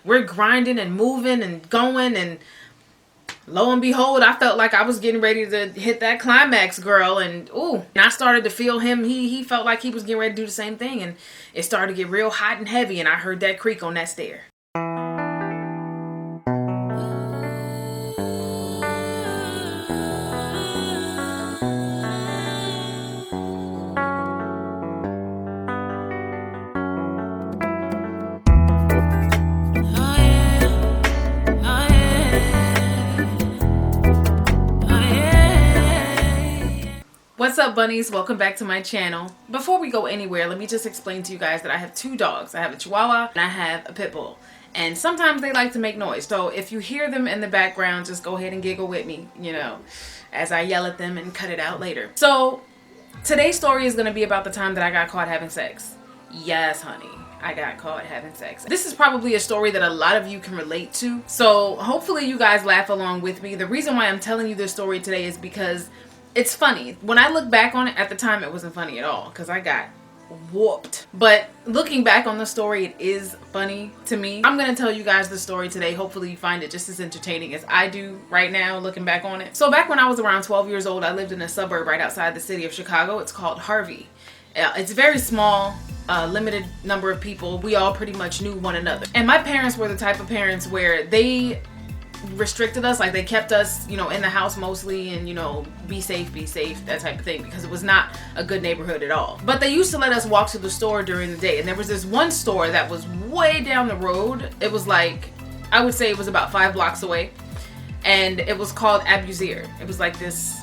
we're grinding and moving and going, and lo and behold, I felt like I was getting ready to hit that climax, girl. And I started to feel him. He felt like he was getting ready to do the same thing, and it started to get real hot and heavy, and I heard that creak on that stair. What's up, bunnies? Welcome back to my channel. Before we go anywhere, let me just explain to you guys that I have two dogs. I have a Chihuahua and I have a Pit Bull. And sometimes they like to make noise. So if you hear them in the background, just go ahead and giggle with me, as I yell at them and cut it out later. So today's story is going to be about the time that I got caught having sex. Yes, honey. I got caught having sex. This is probably a story that a lot of you can relate to. So hopefully you guys laugh along with me. The reason why I'm telling you this story today is because it's funny. When I look back on it, at the time it wasn't funny at all because I got whooped. But looking back on the story, it is funny to me. I'm going to tell you guys the story today. Hopefully you find it just as entertaining as I do right now looking back on it. So back when I was around 12 years old, I lived in a suburb right outside the city of Chicago. It's called Harvey. It's very small, limited number of people. We all pretty much knew one another. And my parents were the type of parents where they restricted us, like they kept us, in the house mostly, and be safe, that type of thing, because it was not a good neighborhood at all. But they used to let us walk to the store during the day, and there was this one store that was way down the road. It was like, I would say it was about 5 blocks away, and it was called Abusir. It was like this,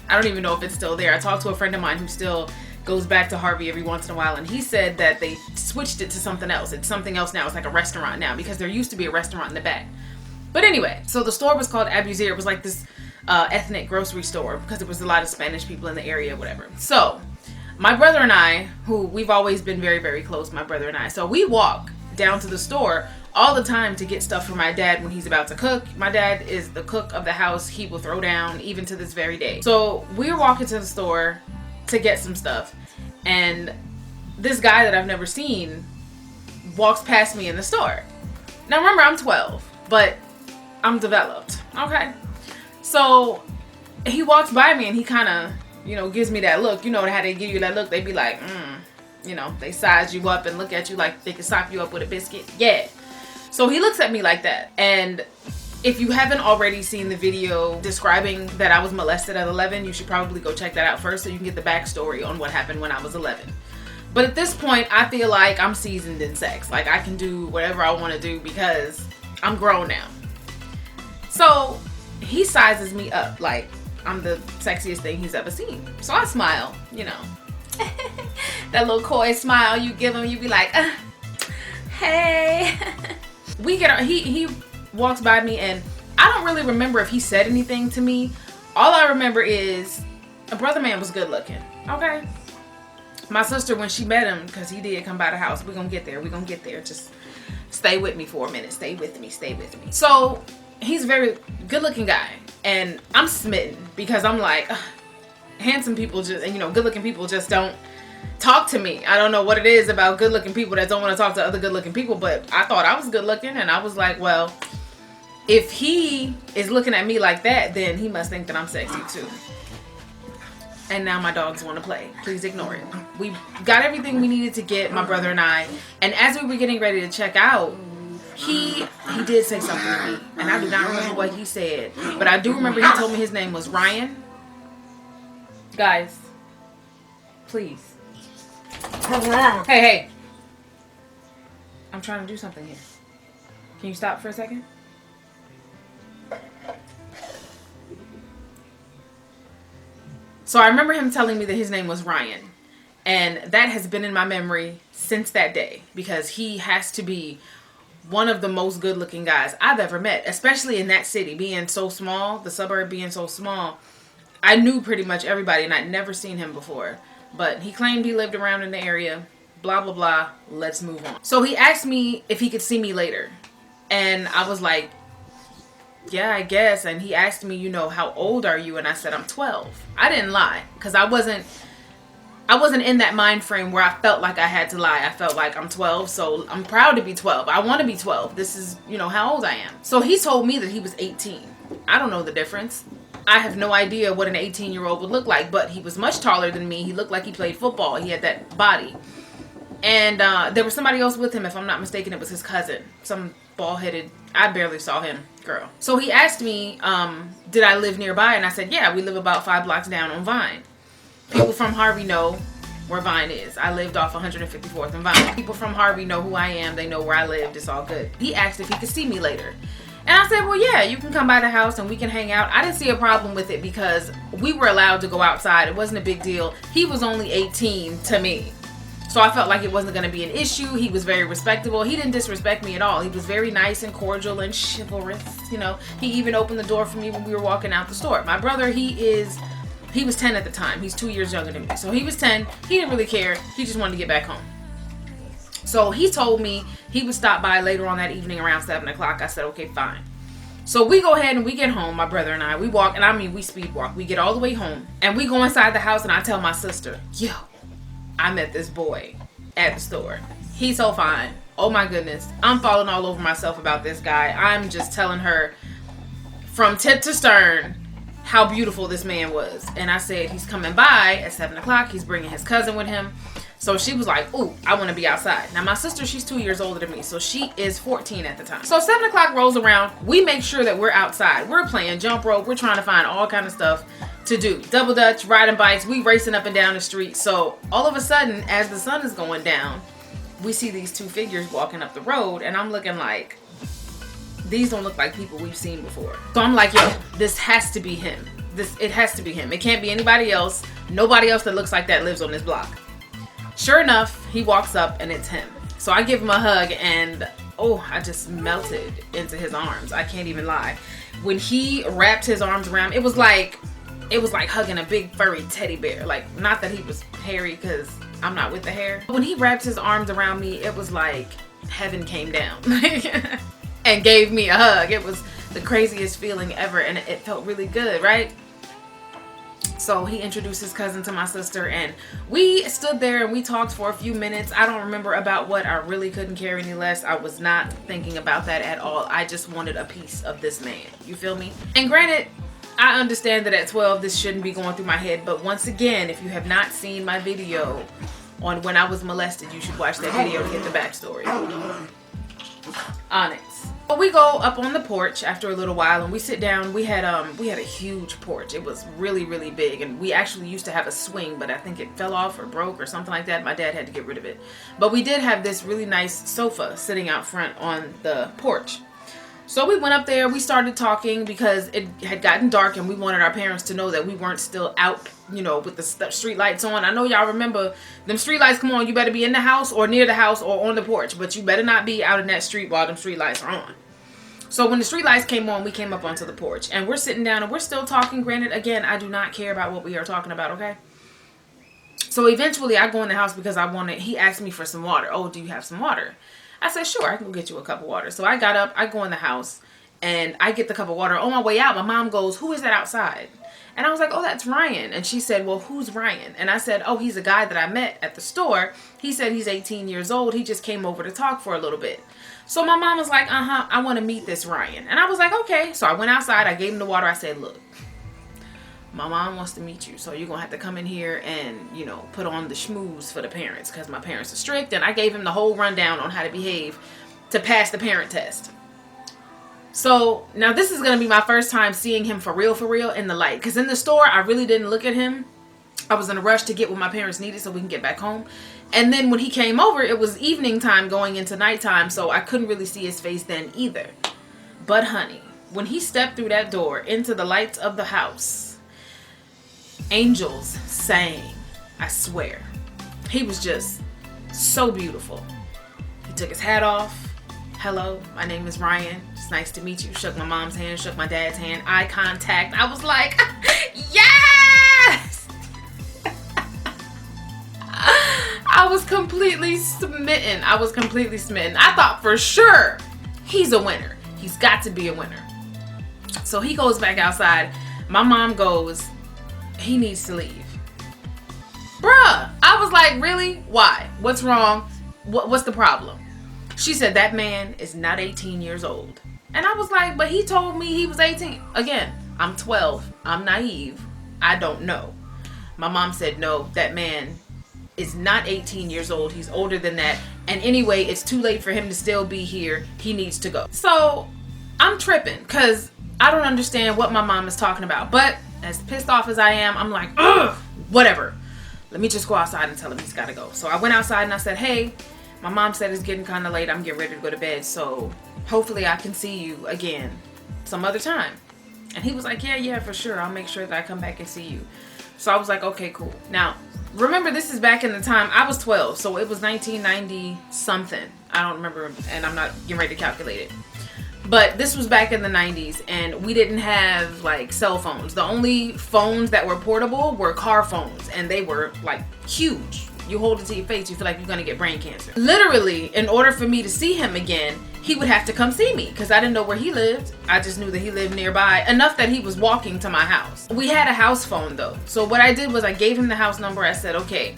I don't even know if it's still there. I talked to a friend of mine who still goes back to Harvey every once in a while, and he said that they switched it to something else. It's something else now. It's like a restaurant now, because there used to be a restaurant in the back. But anyway, so the store was called Abusir. It was like this ethnic grocery store because there was a lot of Spanish people in the area, whatever. So my brother and I, who we've always been very, very close, my brother and I, so we walk down to the store all the time to get stuff for my dad when he's about to cook. My dad is the cook of the house. He will throw down even to this very day. So we're walking to the store to get some stuff, and this guy that I've never seen walks past me in the store. Now remember, I'm 12, but I'm developed, okay? So he walks by me and he kind of, gives me that look. You know how they give you that look? They be like, they size you up and look at you like they can sop you up with a biscuit. Yeah. So he looks at me like that. And if you haven't already seen the video describing that I was molested at 11, you should probably go check that out first so you can get the backstory on what happened when I was 11. But at this point, I feel like I'm seasoned in sex. Like I can do whatever I want to do because I'm grown now. So he sizes me up like I'm the sexiest thing he's ever seen. So I smile, that little coy smile you give him. You be like, hey. We get he walks by me, and I don't really remember if he said anything to me. All I remember is a brother man was good looking. Okay. My sister, when she met him, because he did come by the house, we're gonna get there. Just stay with me for a minute. Stay with me. So he's a very good looking guy, and I'm smitten because I'm like, handsome people just, good looking people just don't talk to me. I don't know what it is about good looking people that don't want to talk to other good looking people, but I thought I was good looking, and I was like, well, if he is looking at me like that, then he must think that I'm sexy too. And now my dogs want to play. Please ignore it. We got everything we needed to get, my brother and I, and as we were getting ready to check out, he did say something to me, and I do not remember what he said, but I do remember he told me his name was Ryan. Guys, please. Hey. I'm trying to do something here. Can you stop for a second? So I remember him telling me that his name was Ryan, and that has been in my memory since that day because he has to be one of the most good looking guys I've ever met, especially in that city being so small, the suburb being so small. I knew pretty much everybody, and I'd never seen him before, but he claimed he lived around in the area, blah, blah, blah. Let's move on. So he asked me if he could see me later, and I was like, yeah, I guess. And he asked me, how old are you? And I said, I'm 12. I didn't lie because I I wasn't in that mind frame where I felt like I had to lie. I felt like I'm 12, so I'm proud to be 12. I want to be 12. This is, you know, how old I am. So he told me that he was 18. I don't know the difference. I have no idea what an 18-year-old would look like, but he was much taller than me. He looked like he played football. He had that body. And there was somebody else with him. If I'm not mistaken, it was his cousin. Some bald-headed, I barely saw him, girl. So he asked me, did I live nearby? And I said, yeah, we live about 5 blocks down on Vine. People from Harvey know where Vine is. I lived off 154th and Vine. People from Harvey know who I am. They know where I lived. It's all good. He asked if he could see me later. And I said, well, yeah, you can come by the house and we can hang out. I didn't see a problem with it because we were allowed to go outside. It wasn't a big deal. He was only 18 to me. So I felt like it wasn't going to be an issue. He was very respectable. He didn't disrespect me at all. He was very nice and cordial and chivalrous. You know, he even opened the door for me when we were walking out the store. My brother, he was 10 at the time. He's 2 years younger than me. So he was 10. He didn't really care. He just wanted to get back home. So he told me he would stop by later on that evening around 7 o'clock. I said, okay, fine. So we go ahead and we get home, my brother and I. We walk, and I mean, we speed walk. We get all the way home. And we go inside the house, and I tell my sister, yo, I met this boy at the store. He's so fine. Oh my goodness. I'm falling all over myself about this guy. I'm just telling her from tip to stern how beautiful this man was. And I said, he's coming by at 7 o'clock. He's bringing his cousin with him. So she was like, ooh, I want to be outside. Now my sister, she's 2 years older than me. So she is 14 at the time. So 7 o'clock rolls around. We make sure that we're outside. We're playing jump rope. We're trying to find all kind of stuff to do. Double dutch, riding bikes. We racing up and down the street. So all of a sudden, as the sun is going down, we see these 2 figures walking up the road. And I'm looking like, these don't look like people we've seen before. So I'm like, yo, this has to be him. It has to be him. It can't be anybody else. Nobody else that looks like that lives on this block. Sure enough, he walks up and it's him. So I give him a hug and oh, I just melted into his arms. I can't even lie. When he wrapped his arms around, it was like hugging a big furry teddy bear. Like, not that he was hairy because I'm not with the hair. When he wrapped his arms around me, it was like heaven came down and gave me a hug. It was the craziest feeling ever and it felt really good, right? So he introduced his cousin to my sister and we stood there and we talked for a few minutes. I don't remember about what. I really couldn't care any less. I was not thinking about that at all. I just wanted a piece of this man. You feel me? And granted, I understand that at 12 this shouldn't be going through my head, but once again, if you have not seen my video on when I was molested, you should watch that video to get the backstory. Onyx. But we go up on the porch after a little while and we sit down. We had a huge porch. It was really, really big, and we actually used to have a swing, but I think it fell off or broke or something like that. My dad had to get rid of it. But we did have this really nice sofa sitting out front on the porch. So we went up there, we started talking because it had gotten dark and we wanted our parents to know that we weren't still out, you know, with the street lights on. I know y'all remember them street lights come on. You better be in the house or near the house or on the porch, but you better not be out in that street while them street lights are on. So when the street lights came on, we came up onto the porch and we're sitting down and we're still talking. Granted, again, I do not care about what we are talking about, okay? So eventually I go in the house because he asked me for some water. Oh, do you have some water? I said, sure, I can go get you a cup of water. So I got up, I go in the house, and I get the cup of water. On my way out, my mom goes, who is that outside? And I was like, oh, that's Ryan. And she said, well, who's Ryan? And I said, oh, he's a guy that I met at the store. He said he's 18 years old. He just came over to talk for a little bit. So my mom was like, I want to meet this Ryan. And I was like, okay. So I went outside, I gave him the water. I said, look, my mom wants to meet you, so you're gonna have to come in here and, you know, put on the schmooze for the parents because my parents are strict. And I gave him the whole rundown on how to behave to pass the parent test. So now this is gonna be my first time seeing him for real in the light, because in the store I really didn't look at him. I was in a rush to get what my parents needed so we can get back home. And then when he came over, it was evening time going into nighttime, so I couldn't really see his face then either. But honey, when he stepped through that door into the lights of the house, angels sang, I swear. He was just so beautiful. He took his hat off. Hello, my name is Ryan. It's nice to meet you. Shook my mom's hand, shook my dad's hand, eye contact. I was like, yes! I was completely smitten. I thought for sure he's a winner. He's got to be a winner. So he goes back outside. My mom goes, he needs to leave. Bruh, I I was like, really? Why? What's wrong? What's the problem? She said, that man is not 18 years old. And I was like, but he told me he was 18. Again, I'm 12. I'm naive. I don't know. My mom said, no, that man is not 18 years old. He's older than that. And anyway, it's too late for him to still be here. He needs to go. So I'm tripping because I don't understand what my mom is talking about. But as pissed off as I am, I'm like, ugh, whatever. Let me just go outside and tell him he's got to go. So I went outside and I said, hey, my mom said it's getting kind of late. I'm getting ready to go to bed. So hopefully I can see you again some other time. And he was like, yeah, for sure. I'll make sure that I come back and see you. So I was like, okay, cool. Now, remember, this is back in the time I was 12. So it was 1990 something. I don't remember. And I'm not getting ready to calculate it. But this was back in the 90s. And we didn't have like cell phones. The only phones that were portable were car phones. And they were like huge. You hold it to your face, you feel like you're gonna get brain cancer. Literally, in order for me to see him again, he would have to come see me because I didn't know where he lived. I just knew that he lived nearby, enough that he was walking to my house. We had a house phone though. So what I did was I gave him the house number. I said, okay,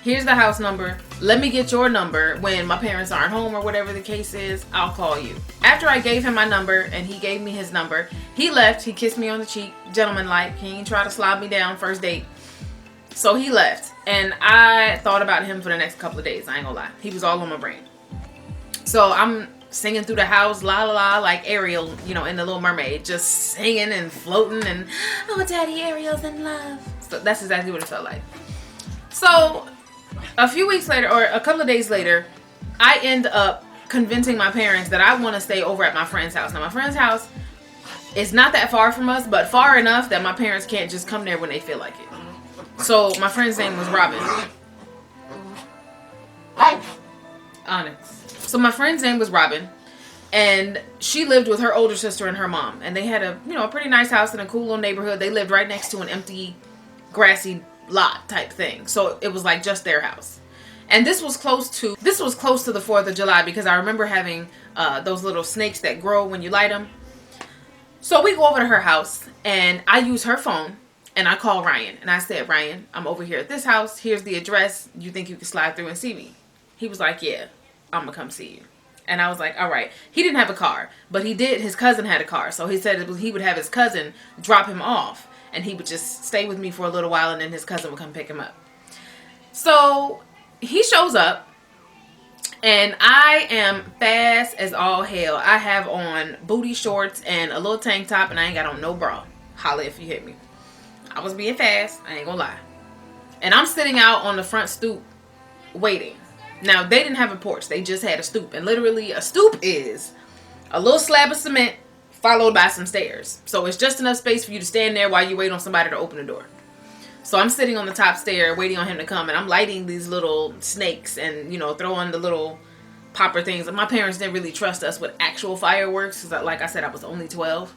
here's the house number. Let me get your number. When my parents aren't home or whatever the case is, I'll call you. After I gave him my number and he gave me his number, he left. He kissed me on the cheek, gentleman-like. He ain't try to slob me down first date. So he left, and I thought about him for the next couple of days. I ain't gonna lie. He was all on my brain. So I'm singing through the house, la la la, like Ariel, you know, in The Little Mermaid, just singing and floating and, oh, Daddy Ariel's in love. So that's exactly what it felt like. So a few weeks later, or a couple of days later, I end up convincing my parents that I want to stay over at my friend's house. Now, my friend's house is not that far from us, but far enough that my parents can't just come there when they feel like it. So my friend's name was Robin. Onyx. So my friend's name was Robin, and she lived with her older sister and her mom, and they had a pretty nice house in a cool little neighborhood. They lived right next to an empty, grassy lot type thing. So it was like just their house. And this was close to the 4th of July because I remember having those little snakes that grow when you light them. So we go over to her house, and I use her phone. And I call Ryan and I said, Ryan, I'm over here at this house. Here's the address. You think you can slide through and see me? He was like, yeah, I'm gonna come see you. And I was like, all right. He didn't have a car, but his cousin had a car. So he said he would have his cousin drop him off and he would just stay with me for a little while and then his cousin would come pick him up. So he shows up and I am fast as all hell. I have on booty shorts and a little tank top and I ain't got on no bra. Holla if you hit me. I was being fast, I ain't gonna lie. And I'm sitting out on the front stoop waiting. Now, they didn't have a porch, they just had a stoop. And literally, a stoop is a little slab of cement followed by some stairs. So it's just enough space for you to stand there while you wait on somebody to open the door. So I'm sitting on the top stair waiting on him to come, and I'm lighting these little snakes and, throwing the little popper things. And my parents didn't really trust us with actual fireworks because, like I said, I was only 12.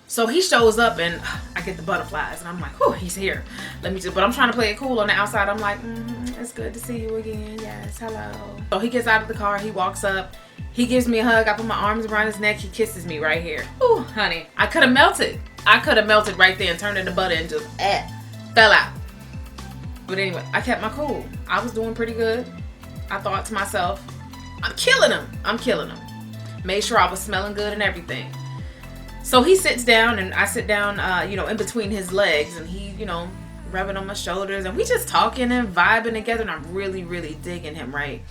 So he shows up and I get the butterflies and I'm like, whew, he's here. But I'm trying to play it cool on the outside. I'm like, it's good to see you again. Yes, hello. So he gets out of the car, he walks up, he gives me a hug. I put my arms around his neck, he kisses me right here. Ooh, honey, I could have melted. I could have melted right there and turned into butter and just fell out. But anyway, I kept my cool. I was doing pretty good. I thought to myself, I'm killing him. Made sure I was smelling good and everything. So he sits down and I sit down, in between his legs and he, rubbing on my shoulders and we just talking and vibing together and I'm really, really digging him, right?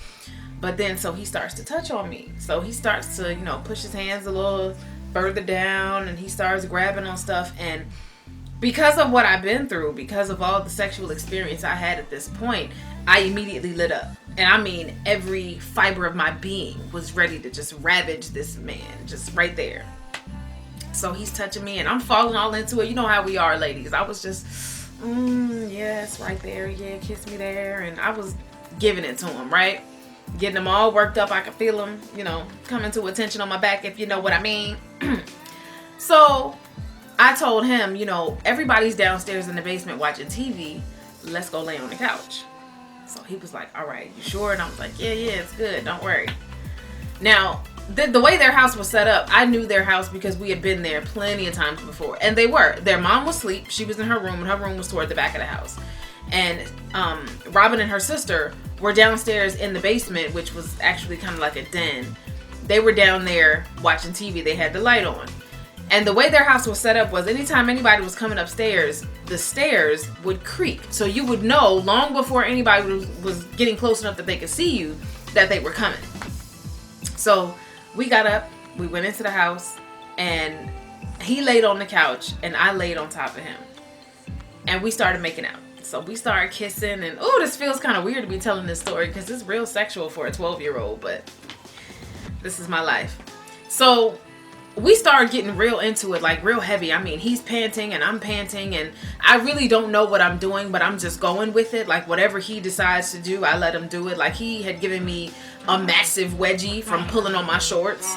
But then, so he starts to touch on me. So he starts to, push his hands a little further down and he starts grabbing on stuff. And because of what I've been through, because of all the sexual experience I had at this point, I immediately lit up. And I mean, every fiber of my being was ready to just ravage this man, just right there. So he's touching me and I'm falling all into it. You know how we are, ladies. I was just, yes, right there. Yeah, kiss me there. And I was giving it to him, right? Getting him all worked up. I could feel him, coming to attention on my back, if you know what I mean. So I told him, everybody's downstairs in the basement watching TV. Let's go lay on the couch. So he was like, all right, you sure? And I was like, yeah, it's good. Don't worry. Now, the way their house was set up, I knew their house because we had been there plenty of times before. And they were. Their mom was asleep. She was in her room, and her room was toward the back of the house. And Robin and her sister were downstairs in the basement, which was actually kind of like a den. They were down there watching TV. They had the light on. And the way their house was set up was anytime anybody was coming upstairs, the stairs would creak. So you would know long before anybody was getting close enough that they could see you that they were coming. So we got up, we went into the house, and he laid on the couch and I laid on top of him. And we started making out. So we started kissing, and oh, this feels kind of weird to be telling this story because it's real sexual for a 12-year-old, but this is my life. So we started getting real into it, like real heavy. I mean, he's panting and I'm panting, and I really don't know what I'm doing, but I'm just going with it. Like whatever he decides to do, I let him do it. Like he had given me a massive wedgie from pulling on my shorts.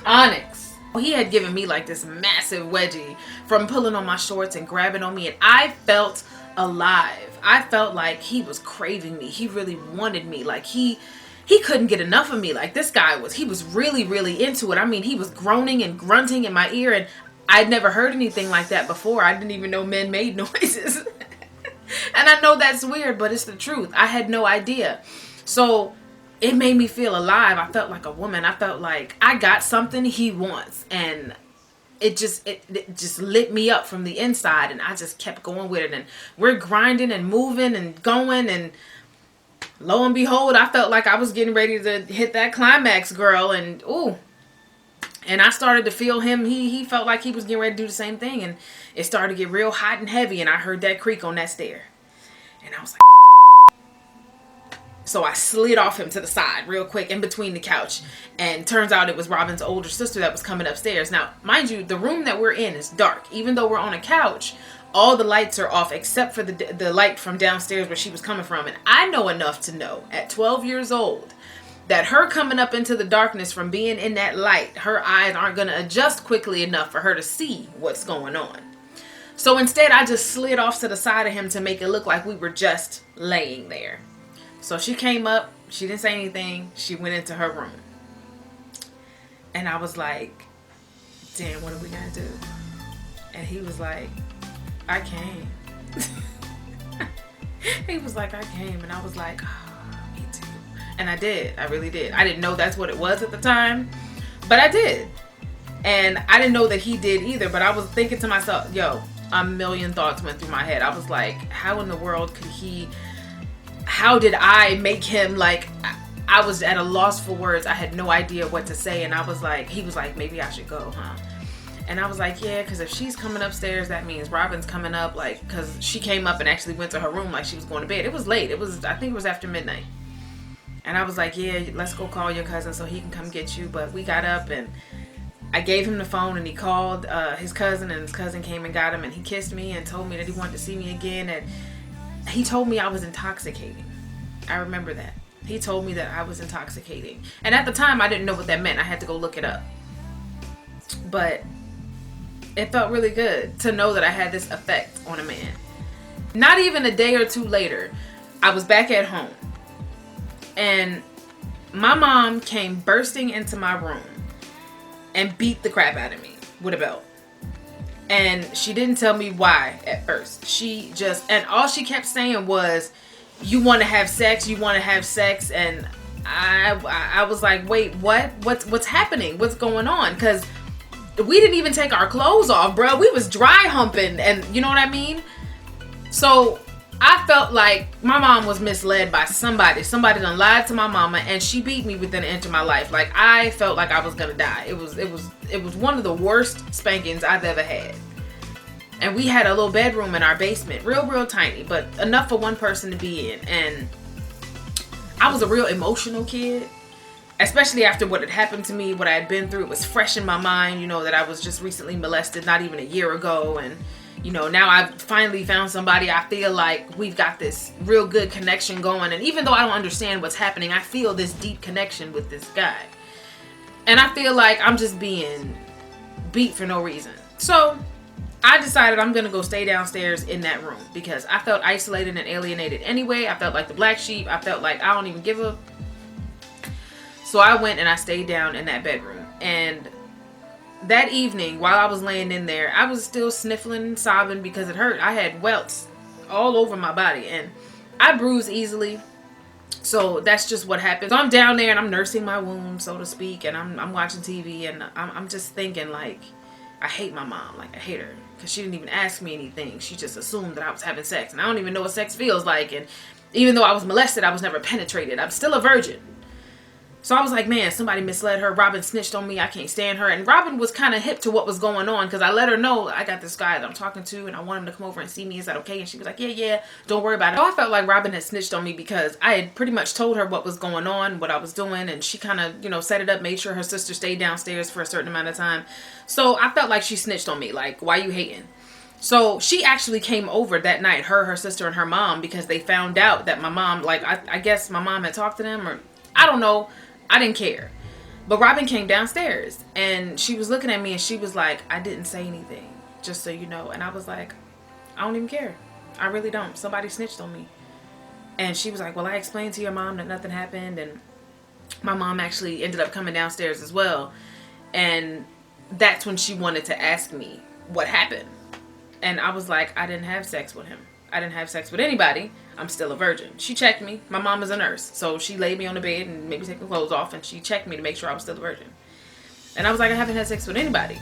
Onyx. He had given me like this massive wedgie from pulling on my shorts and grabbing on me, and I felt alive. I felt like he was craving me. He really wanted me. Like he couldn't get enough of me. Like this guy he was really, really into it. I mean, he was groaning and grunting in my ear, and I'd never heard anything like that before. I didn't even know men made noises. And I know that's weird, but it's the truth. I had no idea. So it made me feel alive. I felt like a woman. I felt like I got something he wants, and it just lit me up from the inside, and I just kept going with it, and we're grinding and moving and going, and lo and behold, I felt like I was getting ready to hit that climax, girl, and ooh. And I started to feel him. He felt like he was getting ready to do the same thing, and it started to get real hot and heavy, and I heard that creak on that stair. And I was like, so I slid off him to the side real quick in between the couch, and turns out it was Robin's older sister that was coming upstairs. Now, mind you, the room that we're in is dark. Even though we're on a couch, all the lights are off except for the light from downstairs where she was coming from. And I know enough to know at 12 years old that her coming up into the darkness from being in that light, her eyes aren't going to adjust quickly enough for her to see what's going on. So instead, I just slid off to the side of him to make it look like we were just laying there. So she came up, she didn't say anything, she went into her room. And I was like, damn, what are we gonna do? And he was like, I came. He was like, I came. And I was like, oh, me too. And I did, I really did. I didn't know that's what it was at the time, but I did. And I didn't know that he did either, but I was thinking to myself, yo, a million thoughts went through my head. I was like, how in the world could how did I make him, like, I was at a loss for words. I had no idea what to say. And I was like, he was like, maybe I should go, huh? And I was like, yeah, because if she's coming upstairs, that means Robin's coming up, like, because she came up and actually went to her room like she was going to bed. It was late. I think it was after midnight. And I was like, yeah, let's go call your cousin so he can come get you. But we got up and I gave him the phone, and he called his cousin, and his cousin came and got him, and he kissed me and told me that he wanted to see me again. And he told me I was intoxicating. I remember that. He told me that I was intoxicating. And at the time, I didn't know what that meant. I had to go look it up. But it felt really good to know that I had this effect on a man. Not even a day or two later, I was back at home. And my mom came bursting into my room and beat the crap out of me with a belt. And she didn't tell me why at first. And all she kept saying was, you want to have sex, you want to have sex. And I was like, wait, what? What's happening? What's going on? Because we didn't even take our clothes off, bro. We was dry humping, and you know what I mean? So I felt like my mom was misled by somebody. Somebody done lied to my mama, and she beat me within an inch of my life. Like, I felt like I was gonna die. It was one of the worst spankings I've ever had. And we had a little bedroom in our basement, real tiny, but enough for one person to be in. And I was a real emotional kid, especially after what had happened to me, what I had been through. It was fresh in my mind, you know, that I was just recently molested not even a year ago. And, you know, now I've finally found somebody. I feel like we've got this real good connection going. And even though I don't understand what's happening, I feel this deep connection with this guy. And I feel like I'm just being beat for no reason. So I decided I'm going to go stay downstairs in that room because I felt isolated and alienated anyway. I felt like the black sheep. I felt like I don't even give a... So I went and I stayed down in that bedroom. And that evening, while I was laying in there, I was still sniffling and sobbing because it hurt. I had welts all over my body, and I bruise easily. So that's just what happens. So I'm down there and I'm nursing my wound, so to speak, and I'm watching TV, and I'm just thinking, like, I hate my mom. Like, I hate her because she didn't even ask me anything. She just assumed that I was having sex, and I don't even know what sex feels like. And even though I was molested, I was never penetrated. I'm still a virgin. So I was like, man, somebody misled her. Robin snitched on me. I can't stand her. And Robin was kind of hip to what was going on, because I let her know I got this guy that I'm talking to and I want him to come over and see me. Is that okay? And she was like, yeah, don't worry about it. So I felt like Robin had snitched on me because I had pretty much told her what was going on, what I was doing. And she kind of, you know, set it up, made sure her sister stayed downstairs for a certain amount of time. So I felt like she snitched on me. Like, why you hating? So she actually came over that night, her sister, and her mom, because they found out that my mom, like, I guess my mom had talked to them, or I don't know. I didn't care. But Robin came downstairs and she was looking at me and she was like, I didn't say anything, just so you know. And I was like, I don't even care. I really don't. Somebody snitched on me. And she was like, well, I explained to your mom that nothing happened. And my mom actually ended up coming downstairs as well. And that's when she wanted to ask me what happened. And I was like, I didn't have sex with him. I didn't have sex with anybody. I'm still a virgin. She checked me. My mom is a nurse. So she laid me on the bed and made me take my clothes off, and she checked me to make sure I was still a virgin. And I was like, I haven't had sex with anybody.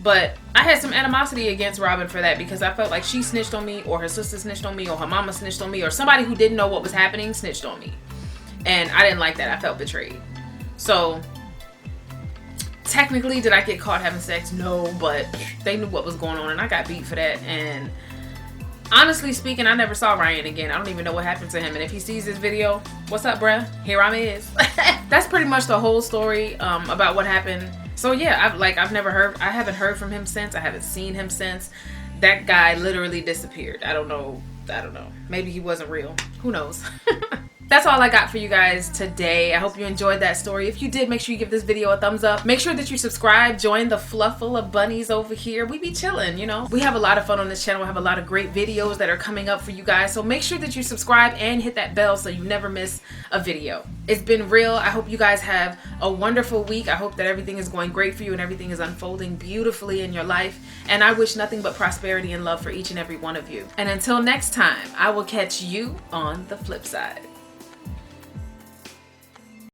But I had some animosity against Robin for that, because I felt like she snitched on me, or her sister snitched on me, or her mama snitched on me, or somebody who didn't know what was happening snitched on me. And I didn't like that. I felt betrayed. So technically, did I get caught having sex? No, but they knew what was going on and I got beat for that. And honestly speaking, I never saw Ryan again. I don't even know what happened to him. And if he sees this video, what's up, bruh? Here I is. That's pretty much the whole story about what happened. So yeah, I haven't heard from him since. I haven't seen him since. That guy literally disappeared. I don't know. Maybe he wasn't real. Who knows? That's all I got for you guys today. I hope you enjoyed that story. If you did, make sure you give this video a thumbs up. Make sure that you subscribe. Join the flufful of bunnies over here. We be chilling, you know. We have a lot of fun on this channel. We have a lot of great videos that are coming up for you guys. So make sure that you subscribe and hit that bell so you never miss a video. It's been real. I hope you guys have a wonderful week. I hope that everything is going great for you and everything is unfolding beautifully in your life. And I wish nothing but prosperity and love for each and every one of you. And until next time, I will catch you on the flip side.